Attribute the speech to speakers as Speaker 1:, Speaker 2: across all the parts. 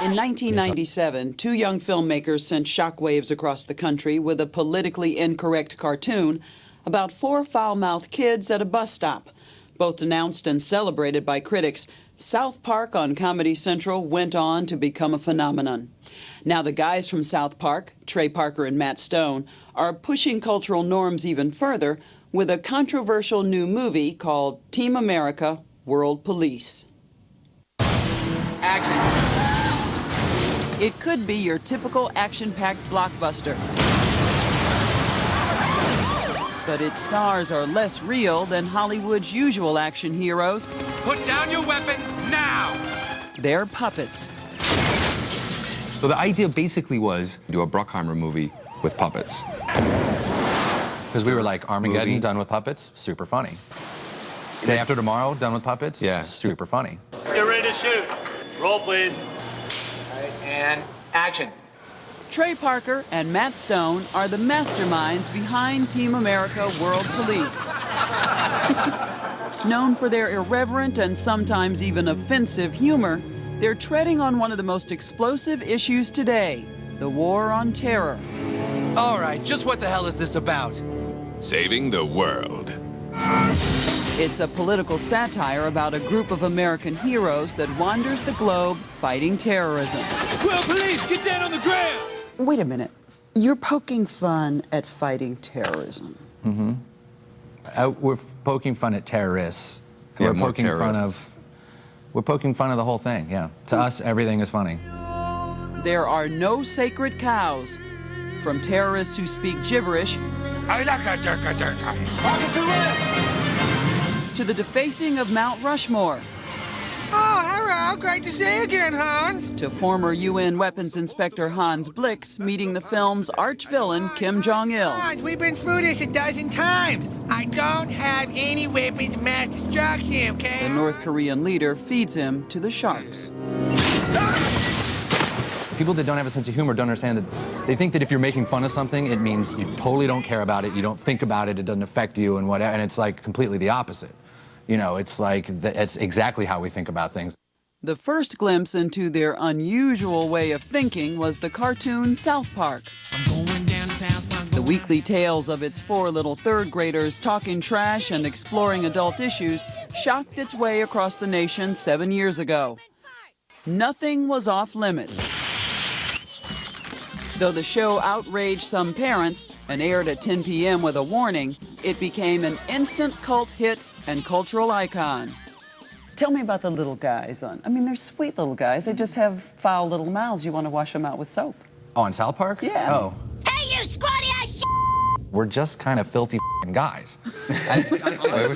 Speaker 1: In 1997, two young filmmakers sent shockwaves across the country with a politically incorrect cartoon about four foul-mouthed kids at a bus stop. Both denounced and celebrated by critics, South Park on Comedy Central went on to become a phenomenon. Now the guys from South Park, Trey Parker and Matt Stone, are pushing cultural norms even further with a controversial new movie called Team America: World Police. Action. It could be your typical action-packed blockbuster. But its stars are less real than Hollywood's usual action heroes.
Speaker 2: Put down your weapons now!
Speaker 1: They're puppets.
Speaker 3: So the idea basically was to do a Bruckheimer movie with puppets.
Speaker 4: Because we were like, Armageddon done with puppets, super funny. Day After Tomorrow done with puppets,
Speaker 3: yeah,
Speaker 4: super funny.
Speaker 5: Let's get ready to shoot. Roll, please.
Speaker 2: All right, and action.
Speaker 1: Trey Parker and Matt Stone are the masterminds behind Team America: World Police. Known for their irreverent and sometimes even offensive humor, they're treading on one of the most explosive issues today, the war on terror.
Speaker 2: All right, just what the hell is this about?
Speaker 6: Saving the world.
Speaker 1: It's a political satire about a group of American heroes that wanders the globe fighting terrorism.
Speaker 2: Well, police, get down on the ground!
Speaker 1: Wait a minute. You're poking fun at fighting terrorism.
Speaker 4: Mm-hmm. We're poking fun at terrorists.
Speaker 3: Yeah,
Speaker 4: we're poking fun of the whole thing, yeah. To us, everything is funny.
Speaker 1: There are no sacred cows. From terrorists who speak gibberish to the defacing of Mount Rushmore.
Speaker 2: Oh, hello. Great to see you again, Hans.
Speaker 1: To former UN weapons inspector Hans Blix meeting the film's arch-villain Kim Jong-il.
Speaker 2: Hans, we've been through this a dozen times. I don't have any weapons of mass destruction, okay?
Speaker 1: The North Korean leader feeds him to the sharks.
Speaker 4: People that don't have a sense of humor don't understand that they think that if you're making fun of something, it means you totally don't care about it, you don't think about it, it doesn't affect you and whatever, and it's like completely the opposite. You know, it's like, it's exactly how we think about things.
Speaker 1: The first glimpse into their unusual way of thinking was the cartoon South Park. The weekly tales of its four little third graders talking trash and exploring adult issues shocked its way across the nation 7 years ago. Nothing was off limits. Though the show outraged some parents and aired at 10 p.m. with a warning, it became an instant cult hit and cultural icon. Tell me about the little guys. I mean, they're sweet little guys. They just have foul little mouths. You want to wash them out with soap.
Speaker 4: Oh, in South Park?
Speaker 1: Yeah.
Speaker 4: Oh.
Speaker 7: Hey, you squatty ass
Speaker 4: We're just kind of filthy guys.
Speaker 3: I wish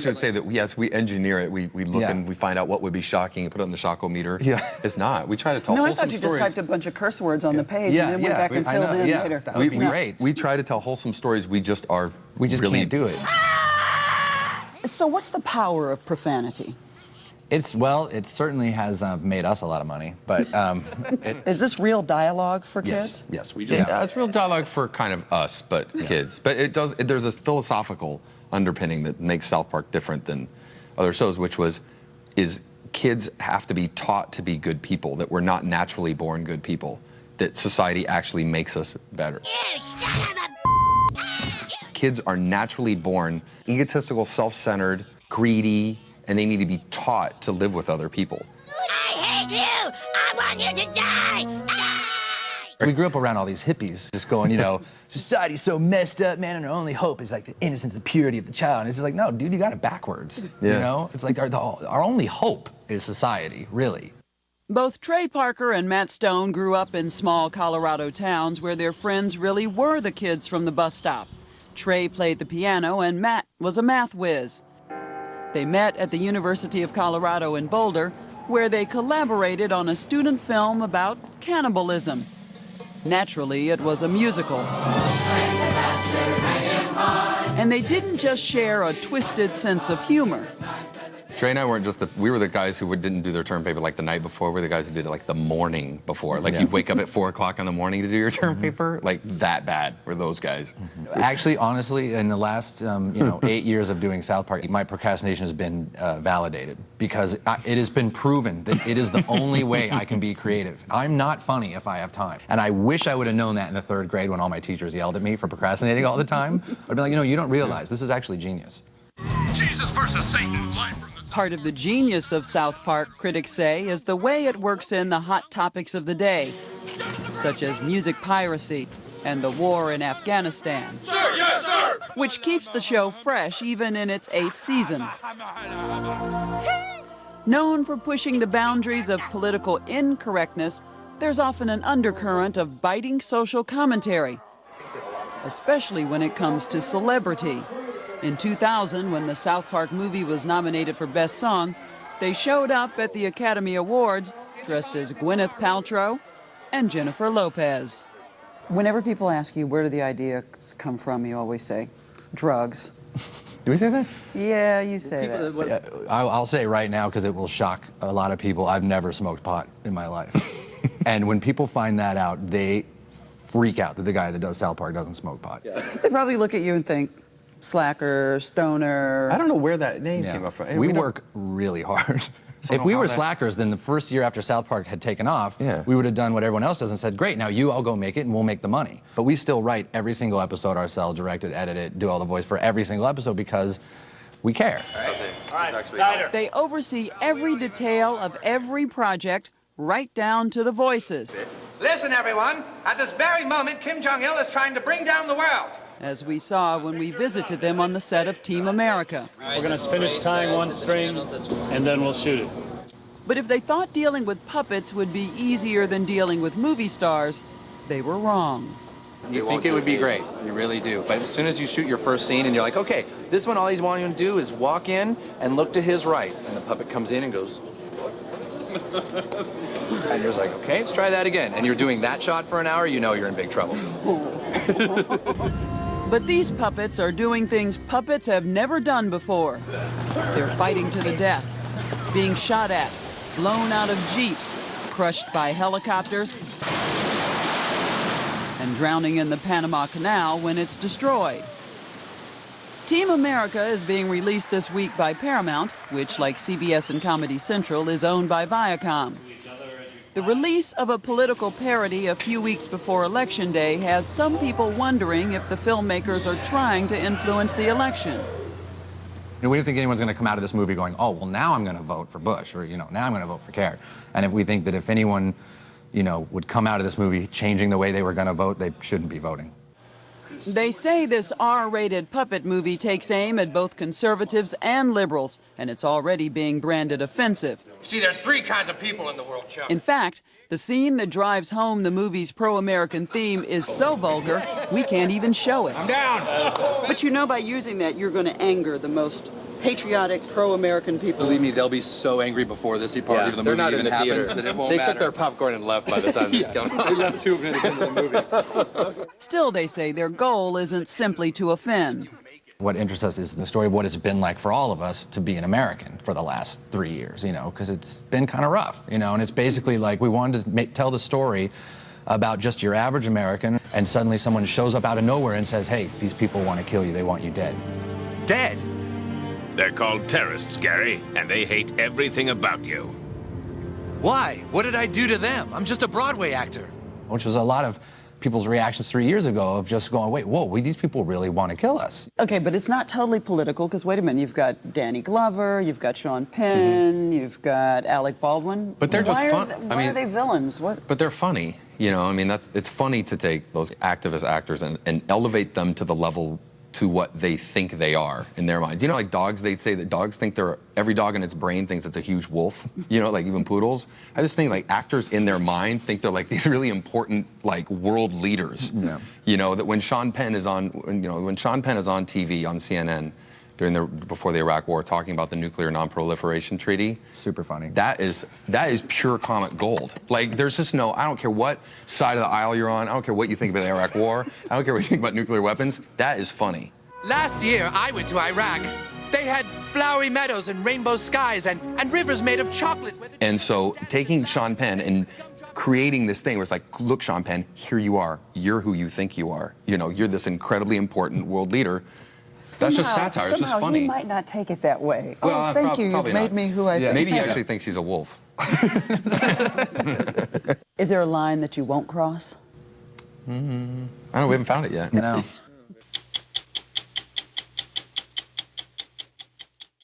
Speaker 3: I would say that, yes, we engineer it. We look
Speaker 4: Yeah.
Speaker 3: and we find out what would be shocking and put it on the shockometer.
Speaker 4: Yeah.
Speaker 3: It's not. We try to tell
Speaker 1: No, I
Speaker 3: wholesome
Speaker 1: thought you just
Speaker 3: stories.
Speaker 1: typed a bunch of curse words on the page and then went back and filled in later.
Speaker 4: That would be great.
Speaker 3: We try to tell wholesome stories. We just
Speaker 4: really can't do it.
Speaker 1: So what's the power of profanity?
Speaker 4: It certainly has made us a lot of money, but
Speaker 1: Is this real dialogue for kids?
Speaker 3: Yes, we just it's real dialogue for kind of us, but kids. But there's a philosophical underpinning that makes South Park different than other shows, which is kids have to be taught to be good people, that we're not naturally born good people, that society actually makes us better.
Speaker 7: You son of a
Speaker 3: Kids are naturally born egotistical, self-centered, greedy, and they need to be taught to live with other people.
Speaker 7: I hate you! I want you to die! Die!
Speaker 4: we grew up around all these hippies just going, you know, society's so messed up, man, and our only hope is like the innocence, the purity of the child. And it's just like, no, dude, you got it backwards.
Speaker 3: Yeah.
Speaker 4: You know? It's like our only hope is society, really.
Speaker 1: Both Trey Parker and Matt Stone grew up in small Colorado towns where their friends really were the kids from the bus stop. Trey played the piano and Matt was a math whiz. They met at the University of Colorado in Boulder, where they collaborated on a student film about cannibalism. Naturally, it was a musical. And they didn't just share a twisted sense of humor.
Speaker 3: Trey and I weren't just we were the guys who didn't do their term paper like the night before. We were the guys who did it like the morning before. Like you'd wake up at 4 o'clock in the morning to do your term paper. Like that bad were those guys.
Speaker 4: Actually, honestly, in the last 8 years of doing South Park, my procrastination has been validated because it has been proven that it is the only way I can be creative. I'm not funny if I have time. And I wish I would have known that in the 3rd grade when all my teachers yelled at me for procrastinating all the time. I'd be like, you don't realize this is actually genius.
Speaker 6: Jesus versus Satan, live from the...
Speaker 1: Part of the genius of South Park, critics say, is the way it works in the hot topics of the day, such as music piracy and the war in Afghanistan.
Speaker 6: Sir, yes, sir!
Speaker 1: Which keeps the show fresh even in its 8th season. Known for pushing the boundaries of political incorrectness, there's often an undercurrent of biting social commentary, especially when it comes to celebrity. In 2000, when the South Park movie was nominated for Best Song, they showed up at the Academy Awards dressed as Gwyneth Paltrow and Jennifer Lopez. Whenever people ask you where do the ideas come from, you always say, drugs.
Speaker 3: Do we say that?
Speaker 1: Yeah, you say that.
Speaker 4: I'll say right now, because it will shock a lot of people, I've never smoked pot in my life. And when people find that out, they freak out that the guy that does South Park doesn't smoke pot.
Speaker 1: They probably look at you and think, slacker, stoner.
Speaker 3: I don't know where that name came up from.
Speaker 4: We work really hard. If we were slackers, then the first year after South Park had taken off, we would have done what everyone else does and said, great, now you all go make it and we'll make the money. But we still write every single episode ourselves, direct it, edit it, do all the voice for every single episode because we care.
Speaker 5: All right, tighter.
Speaker 1: They oversee every detail of every project, right down to the voices.
Speaker 2: Listen, everyone. At this very moment, Kim Jong-il is trying to bring down the world.
Speaker 1: As we saw when we visited them on the set of Team America.
Speaker 5: We're going to finish tying one string, and then we'll shoot it.
Speaker 1: But if they thought dealing with puppets would be easier than dealing with movie stars, they were wrong.
Speaker 8: You think it would be great, you really do. But as soon as you shoot your first scene and you're like, okay, this one all he's wanting you to do is walk in and look to his right. And the puppet comes in and goes... and you're like, okay, let's try that again. And you're doing that shot for an hour, you know you're in big trouble.
Speaker 1: But these puppets are doing things puppets have never done before. They're fighting to the death, being shot at, blown out of jeeps, crushed by helicopters, and drowning in the Panama Canal when it's destroyed. Team America is being released this week by Paramount, which, like CBS and Comedy Central, is owned by Viacom. The release of a political parody a few weeks before Election Day has some people wondering if the filmmakers are trying to influence the election.
Speaker 4: We don't think anyone's going to come out of this movie going, oh, well, now I'm going to vote for Bush, or, now I'm going to vote for Kerry. And if we think that if anyone, would come out of this movie changing the way they were going to vote, they shouldn't be voting.
Speaker 1: They say this R-rated puppet movie takes aim at both conservatives and liberals, and it's already being branded offensive.
Speaker 2: See, there's 3 kinds of people in the world, Chuck.
Speaker 1: In fact, the scene that drives home the movie's pro-American theme is so vulgar, we can't even show it.
Speaker 2: I'm down.
Speaker 1: But by using that, you're going to anger the most patriotic, pro-American people.
Speaker 8: Believe me, they'll be so angry before this part of the movie even happens that it won't matter. They took their popcorn and left by the time this comes on. They left 2 minutes into the movie.
Speaker 1: Still, they say their goal isn't simply to offend.
Speaker 4: What interests us is the story of what it's been like for all of us to be an American for the last 3 years, because it's been kind of rough, and it's basically like we wanted to tell the story about just your average American, and suddenly someone shows up out of nowhere and says, hey, these people want to kill you, they want you dead.
Speaker 2: Dead?
Speaker 6: They're called terrorists, Gary, and they hate everything about you.
Speaker 8: Why? What did I do to them? I'm just a Broadway actor.
Speaker 4: Which was a lot of people's reactions 3 years ago of just going, wait, whoa, these people really want to kill us.
Speaker 1: Okay, but it's not totally political, because wait a minute, you've got Danny Glover, you've got Sean Penn, you've got Alec Baldwin.
Speaker 3: But they're just fun.
Speaker 1: Why are they villains? What?
Speaker 3: But they're funny. It's funny to take those activist actors and elevate them to the level to what they think they are in their minds. Like dogs, they say that dogs think every dog in its brain thinks it's a huge wolf, like even poodles. I just think like actors in their mind think they're like these really important like world leaders. Yeah. That when Sean Penn is on, when Sean Penn is on TV on CNN before the Iraq War talking about the nuclear non-proliferation treaty.
Speaker 4: Super funny.
Speaker 3: That is pure comic gold. Like there's just I don't care what side of the aisle you're on, I don't care what you think about the Iraq War, I don't care what you think about nuclear weapons, that is funny.
Speaker 2: Last year, I went to Iraq.
Speaker 8: They had flowery meadows and rainbow skies and rivers made of chocolate.
Speaker 3: And so taking Sean Penn and creating this thing where it's like, look, Sean Penn, here you are. You're who you think you are. You know, you're this incredibly important world leader. That's just satire. It's just
Speaker 1: somehow
Speaker 3: funny.
Speaker 1: he might not take it that way.
Speaker 3: Well,
Speaker 1: oh, thank you. You've
Speaker 3: probably
Speaker 1: made
Speaker 3: not.
Speaker 1: me who I think.
Speaker 3: Maybe he actually thinks he's a wolf.
Speaker 1: Is there a line that you won't cross?
Speaker 3: I don't know. We haven't found it yet.
Speaker 4: No.